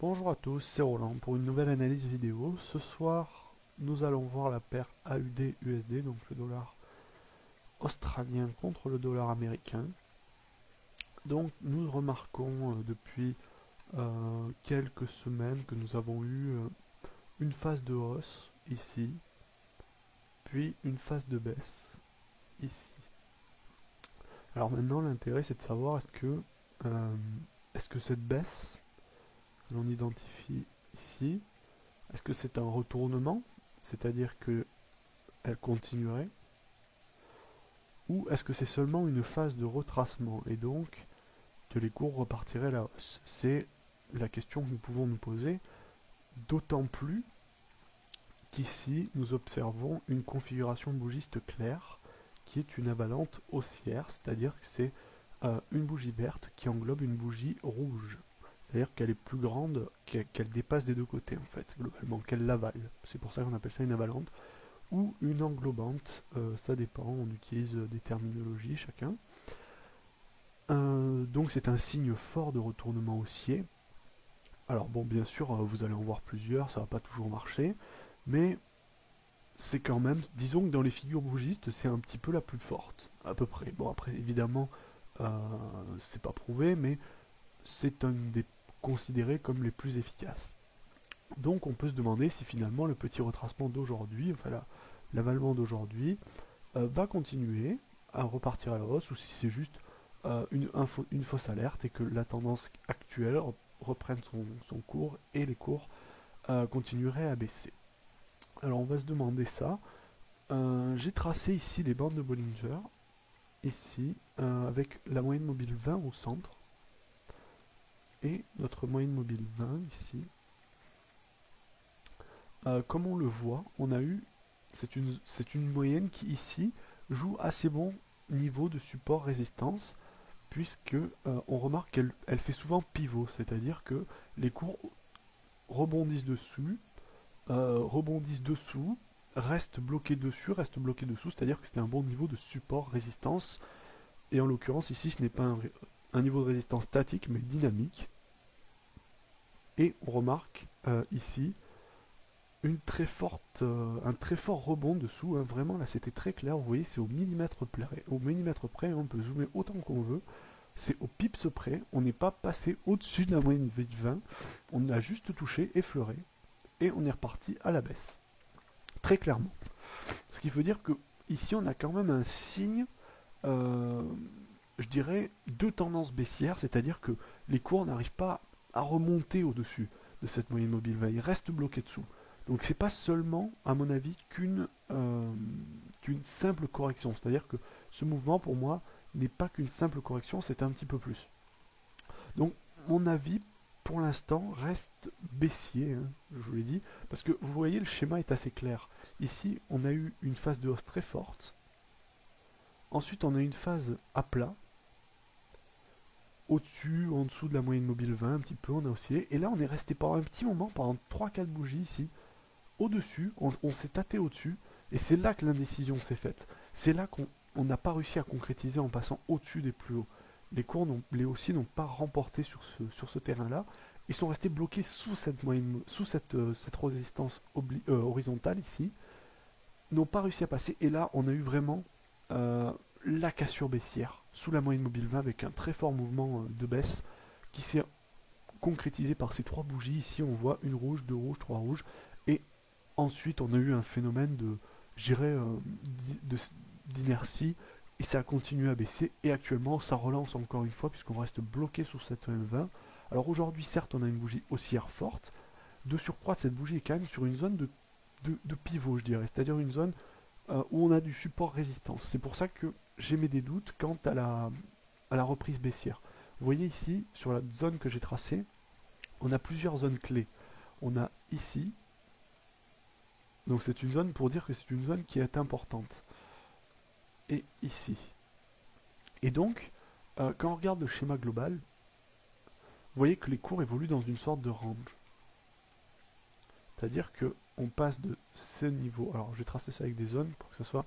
Bonjour à tous, c'est Roland pour une nouvelle analyse vidéo. Ce soir, nous allons voir la paire AUD-USD, donc le dollar australien contre le dollar américain. Donc nous remarquons depuis quelques semaines que nous avons eu une phase de hausse ici, puis une phase de baisse ici. Alors maintenant l'intérêt c'est de savoir est-ce que cette baisse que l'on identifie ici, est-ce que c'est un retournement, c'est-à-dire que elle continuerait, ou est-ce que c'est seulement une phase de retracement et donc que les cours repartiraient à la hausse? C'est la question que nous pouvons nous poser, d'autant plus qu'ici nous observons une configuration bougiste claire qui est une avalante haussière, c'est-à-dire que c'est une bougie verte qui englobe une bougie rouge. C'est-à-dire qu'elle est plus grande, qu'elle dépasse des deux côtés en fait, globalement, qu'elle l'avale. C'est pour ça qu'on appelle ça une avalante. Ou une englobante, ça dépend, on utilise des terminologies chacun. Donc c'est un signe fort de retournement haussier. Alors bon, bien sûr, vous allez en voir plusieurs, ça va pas toujours marcher, mais c'est quand même, disons que dans les figures bougistes, c'est un petit peu la plus forte, à peu près. Bon après, évidemment, euh, c'est pas prouvé, mais c'est une des considérées comme les plus efficaces. Donc on peut se demander si finalement le petit retracement d'aujourd'hui, enfin l'avalement d'aujourd'hui, va continuer à repartir à la hausse ou si c'est juste une fausse alerte et que la tendance actuelle reprenne son cours et les cours continueraient à baisser. Alors on va se demander ça. J'ai tracé ici les bandes de Bollinger, ici, avec la moyenne mobile 20 au centre et notre moyenne mobile 20 ici. Comme on le voit, c'est une moyenne qui ici joue assez bon niveau de support résistance puisque on remarque qu'elle fait souvent pivot, c'est-à-dire que les cours rebondissent dessus, rebondissent dessous, restent bloqués dessus, restent bloqués dessous, c'est-à-dire que c'était un bon niveau de support résistance, et en l'occurrence ici ce n'est pas un niveau de résistance statique mais dynamique, et on remarque ici un très fort rebond dessous, hein, vraiment là c'était très clair, vous voyez c'est au millimètre près, on peut zoomer autant qu'on veut, c'est au pips près, on n'est pas passé au-dessus de la moyenne 20, on a juste touché, effleuré, et on est reparti à la baisse. Très clairement. Ce qui veut dire que ici on a quand même un signe, euh, je dirais, de tendance baissière, c'est-à-dire que les cours n'arrivent pas à remonter au-dessus de cette moyenne mobile 20, ils restent bloqués dessous. Donc c'est pas seulement, à mon avis, qu'une simple correction. C'est-à-dire que ce mouvement, pour moi, n'est pas qu'une simple correction, c'est un petit peu plus. Donc mon avis, pour l'instant, reste baissier, hein, je vous l'ai dit, parce que vous voyez, le schéma est assez clair. Ici, on a eu une phase de hausse très forte. Ensuite, on a une phase à plat, au-dessus, en dessous de la moyenne mobile 20, un petit peu, on a oscillé. Et là, on est resté pendant un petit moment, pendant 3-4 bougies ici, au-dessus, on s'est tâté au-dessus, et c'est là que l'indécision s'est faite. C'est là qu'on n'a pas réussi à concrétiser en passant au-dessus des plus hauts. Les haussiers n'ont pas remporté sur ce terrain-là, ils sont restés bloqués sous cette moyenne, sous cette résistance horizontale ici, n'ont pas réussi à passer, et là on a eu vraiment euh, la cassure baissière sous la moyenne mobile 20 avec un très fort mouvement de baisse qui s'est concrétisé par ces trois bougies. Ici on voit une rouge, deux rouges, trois rouges, et ensuite, on a eu un phénomène de, j'irais, d'inertie, et ça a continué à baisser, et actuellement, ça relance encore une fois, puisqu'on reste bloqué sous cette M20. Alors aujourd'hui, certes, on a une bougie haussière forte, de surcroît, cette bougie est quand même sur une zone de pivot, je dirais, c'est-à-dire une zone où on a du support résistance. C'est pour ça que j'ai mes des doutes quant à la reprise baissière. Vous voyez ici, sur la zone que j'ai tracée, on a plusieurs zones clés. On a ici, donc c'est une zone pour dire que c'est une zone qui est importante. Et ici. Et donc, quand on regarde le schéma global, vous voyez que les cours évoluent dans une sorte de range. C'est-à-dire que on passe de ce niveau. Alors je vais tracer ça avec des zones pour que ça soit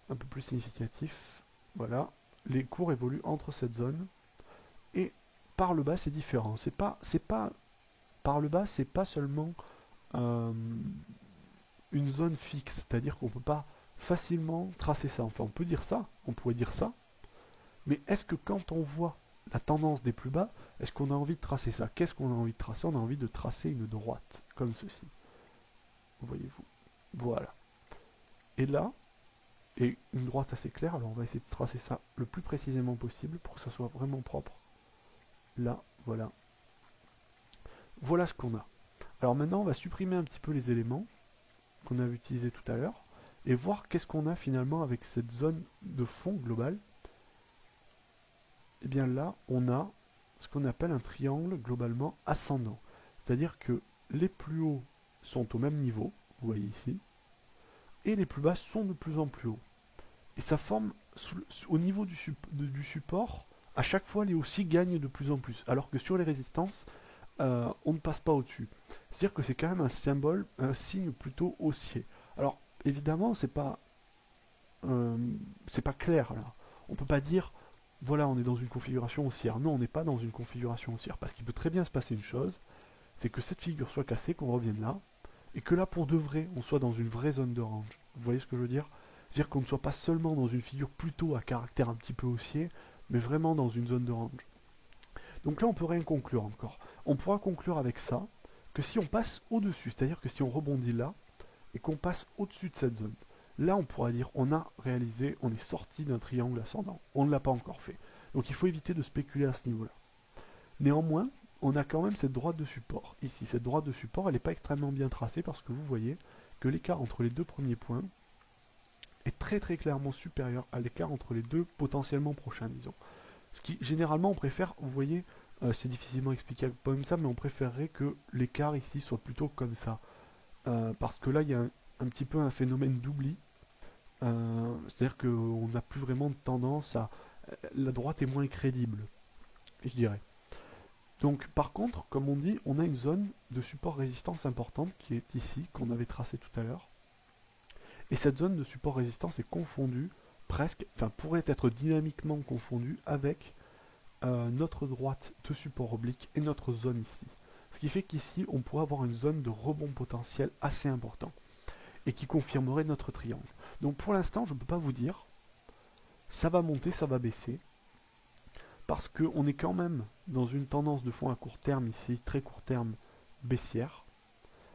un peu plus significatif. Voilà. Les cours évoluent entre cette zone. Et par le bas c'est différent. C'est pas par le bas, c'est pas seulement euh, une zone fixe, c'est-à-dire qu'on peut pas facilement tracer ça. Enfin, on peut dire ça, on pourrait dire ça, mais est-ce que quand on voit la tendance des plus bas, est-ce qu'on a envie de tracer ça? Qu'est-ce qu'on a envie de tracer? On a envie de tracer une droite, comme ceci. Voyez-vous? Voilà. Et là, et une droite assez claire, alors on va essayer de tracer ça le plus précisément possible pour que ça soit vraiment propre. Là, voilà. Voilà ce qu'on a. Alors maintenant, on va supprimer un petit peu les éléments qu'on avait utilisés tout à l'heure et voir qu'est-ce qu'on a finalement avec cette zone de fond globale. Et bien là, on a ce qu'on appelle un triangle globalement ascendant. C'est-à-dire que les plus hauts sont au même niveau, vous voyez ici, et les plus bas sont de plus en plus hauts. Et ça forme, au niveau du support, à chaque fois les hauts-ci gagnent de plus en plus, alors que sur les résistances, on ne passe pas au-dessus. C'est-à-dire que c'est quand même un symbole, un signe plutôt haussier. Alors, évidemment, c'est pas clair là. On peut pas dire, voilà, on est dans une configuration haussière. Non, on n'est pas dans une configuration haussière, parce qu'il peut très bien se passer une chose, c'est que cette figure soit cassée, qu'on revienne là, et que là, pour de vrai, on soit dans une vraie zone de range. Vous voyez ce que je veux dire? C'est-à-dire qu'on ne soit pas seulement dans une figure plutôt à caractère un petit peu haussier, mais vraiment dans une zone de range. Donc là, on peut rien conclure encore. On pourra conclure avec ça, que si on passe au-dessus, c'est-à-dire que si on rebondit là, et qu'on passe au-dessus de cette zone, là, on pourra dire on a réalisé, on est sorti d'un triangle ascendant. On ne l'a pas encore fait. Donc il faut éviter de spéculer à ce niveau-là. Néanmoins, on a quand même cette droite de support. Ici, cette droite de support, elle n'est pas extrêmement bien tracée parce que vous voyez que l'écart entre les deux premiers points est très très clairement supérieur à l'écart entre les deux potentiellement prochains, disons. Ce qui, généralement, on préfère, vous voyez, c'est difficilement explicable comme ça, mais on préférerait que l'écart ici soit plutôt comme ça. Parce que là, il y a un petit peu un phénomène d'oubli. C'est-à-dire qu'on n'a plus vraiment de tendance à... La droite est moins crédible, je dirais. Donc par contre, comme on dit, on a une zone de support résistance importante qui est ici, qu'on avait tracée tout à l'heure. Et cette zone de support résistance est confondue, presque, enfin pourrait être dynamiquement confondue avec notre droite de support oblique et notre zone ici. Ce qui fait qu'ici, on pourrait avoir une zone de rebond potentiel assez important et qui confirmerait notre triangle. Donc pour l'instant, je ne peux pas vous dire, ça va monter, ça va baisser, parce qu'on est quand même dans une tendance de fond à court terme ici, très court terme, baissière,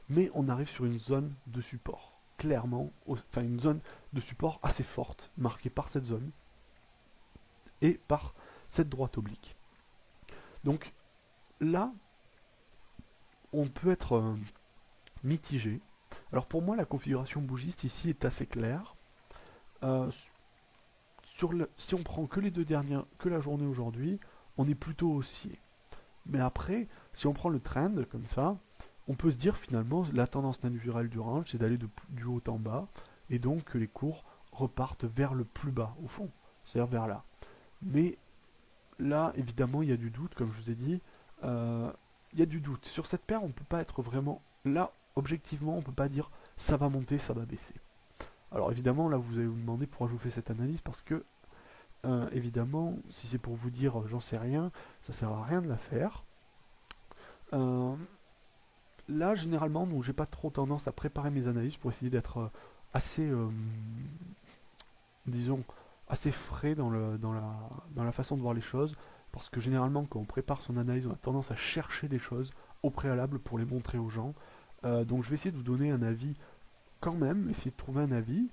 mais on arrive sur une zone de support, clairement, enfin une zone de support assez forte, marquée par cette zone, et par cette droite oblique. Donc là, on peut être mitigé. Alors pour moi, la configuration bougiste ici est assez claire. Si on prend que les deux dernières, que la journée aujourd'hui, on est plutôt haussier. Mais après, si on prend le trend comme ça, on peut se dire finalement la tendance naturelle du range, c'est d'aller du haut en bas, et donc que les cours repartent vers le plus bas au fond, c'est-à-dire vers là. Mais là, évidemment, il y a du doute, comme je vous ai dit, il y a du doute. Sur cette paire, on ne peut pas être vraiment... Là, objectivement, on ne peut pas dire ça va monter, ça va baisser. Alors évidemment, là, vous allez vous demander pourquoi je vous fais cette analyse, parce que, évidemment, si c'est pour vous dire j'en sais rien, ça sert à rien de la faire. Là, généralement, donc j'ai pas trop tendance à préparer mes analyses pour essayer d'être assez, disons, assez frais dans la façon de voir les choses, parce que généralement, quand on prépare son analyse, on a tendance à chercher des choses au préalable pour les montrer aux gens. Donc je vais essayer de vous donner un avis quand même, essayer de trouver un avis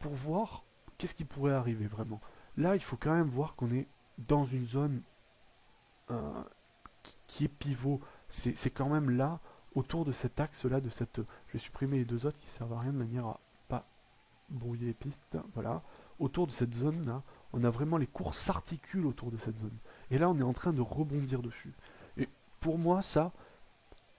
pour voir qu'est-ce qui pourrait arriver vraiment. Là, il faut quand même voir qu'on est dans une zone euh, qui est pivot. C'est quand même là, autour de cet axe-là, de cette... Je vais supprimer les deux autres qui servent à rien de manière à pas brouiller les pistes. Voilà. Autour de cette zone-là, on a vraiment les cours s'articulent autour de cette zone. Et là, on est en train de rebondir dessus. Et pour moi, ça,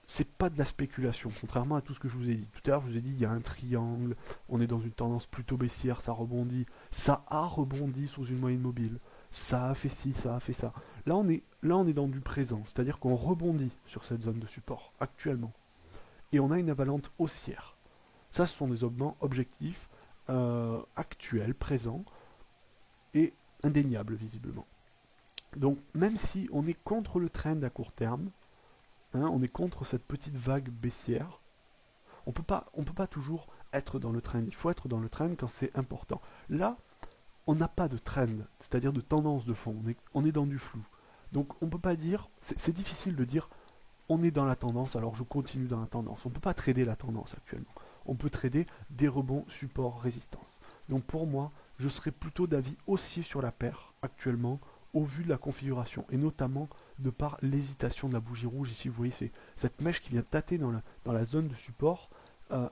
c'est pas de la spéculation, contrairement à tout ce que je vous ai dit. Tout à l'heure, je vous ai dit, il y a un triangle, on est dans une tendance plutôt baissière, ça rebondit. Ça a rebondi sous une moyenne mobile. Ça a fait ci, ça a fait ça. Là, on est dans du présent, c'est-à-dire qu'on rebondit sur cette zone de support, actuellement. Et on a une avalante haussière. Ça, ce sont des augments objectifs, actuels, présents, et indéniables, visiblement. Donc, même si on est contre le trend à court terme, hein, on est contre cette petite vague baissière. On peut pas toujours être dans le trend. Il faut être dans le trend quand c'est important. Là, on n'a pas de trend, c'est-à-dire de tendance de fond. On est dans du flou. Donc on peut pas dire, c'est difficile de dire on est dans la tendance, alors je continue dans la tendance. On ne peut pas trader la tendance actuellement. On peut trader des rebonds, support, résistance. Donc pour moi, je serais plutôt d'avis haussier sur la paire actuellement, au vu de la configuration, et notamment de par l'hésitation de la bougie rouge. Ici, vous voyez, c'est cette mèche qui vient tâter dans la zone de support.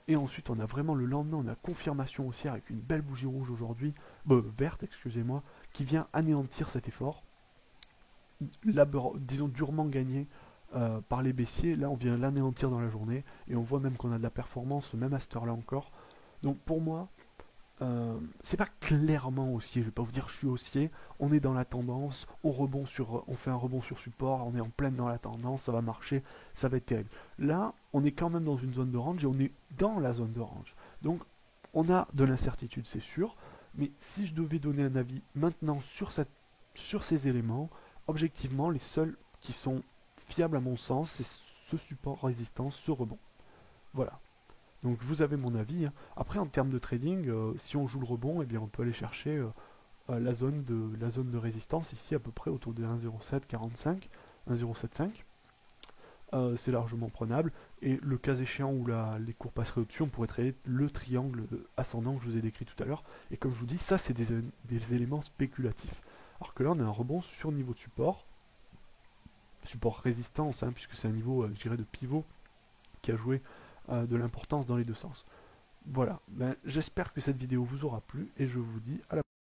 Et ensuite, on a vraiment le lendemain, on a confirmation haussière avec une belle bougie rouge aujourd'hui, verte, excusez-moi, qui vient anéantir cet effort. Disons durement gagné par les baissiers. Là, on vient l'anéantir dans la journée et on voit même qu'on a de la performance, même à cette heure-là encore. Donc pour moi, c'est pas clairement haussier. Je vais pas vous dire je suis haussier. On est dans la tendance, on fait un rebond sur support, on est en pleine dans la tendance, ça va marcher, ça va être terrible. Là, on est quand même dans une zone de range et on est dans la zone de range. Donc on a de l'incertitude, c'est sûr. Mais si je devais donner un avis maintenant sur ces éléments, objectivement, les seuls qui sont fiables à mon sens, c'est ce support résistance, ce rebond. Voilà. Donc vous avez mon avis, hein. Après, en termes de trading, si on joue le rebond, eh bien on peut aller chercher la zone de résistance ici à peu près autour de 1,0745, 1,075. C'est largement prenable. Et le cas échéant où les cours passeraient au-dessus, on pourrait trader le triangle ascendant que je vous ai décrit tout à l'heure. Et comme je vous dis, ça c'est des éléments spéculatifs. Alors que là, on a un rebond sur niveau de support résistance, hein, puisque c'est un niveau, je dirais, de pivot qui a joué de l'importance dans les deux sens. Voilà, j'espère que cette vidéo vous aura plu et je vous dis à la prochaine.